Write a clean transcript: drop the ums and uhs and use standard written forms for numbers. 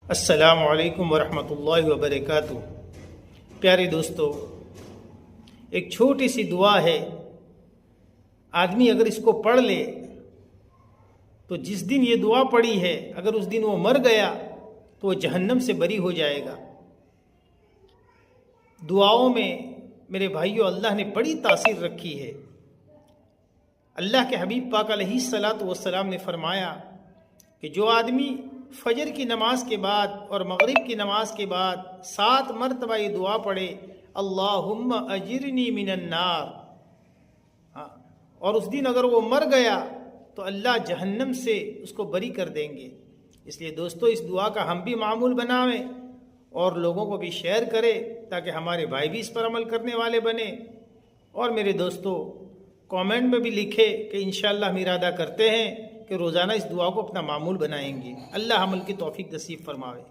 السلام علیکم ورحمۃ اللہ وبرکاتہ۔ پیارے دوستو، ایک چھوٹی سی دعا ہے، آدمی اگر اس کو پڑھ لے تو جس دن یہ دعا پڑھی ہے اگر اس دن وہ مر گیا تو وہ جہنم سے بری ہو جائے گا۔ دعاؤں میں میرے بھائیوں اللہ نے بڑی تاثیر رکھی ہے۔ اللہ کے حبیب پاک علیہ الصلاۃ والسلام نے فرمایا کہ جو آدمی فجر کی نماز کے بعد اور مغرب کی نماز کے بعد 7 مرتبہ یہ دعا پڑھے، اللہم اجرنی من النار، اور اس دن اگر وہ مر گیا تو اللہ جہنم سے اس کو بری کر دیں گے۔ اس لیے دوستو، اس دعا کا ہم بھی معمول بنائیں اور لوگوں کو بھی شیئر کریں تاکہ ہمارے بھائی بھی اس پر عمل کرنے والے بنے۔ اور میرے دوستو، کامنٹ میں بھی لکھے کہ انشاءاللہ ہم ارادہ کرتے ہیں کہ روزانہ اس دعا کو اپنا معمول بنائیں گے۔ اللہ عمل کی توفیق نصیب فرماوے۔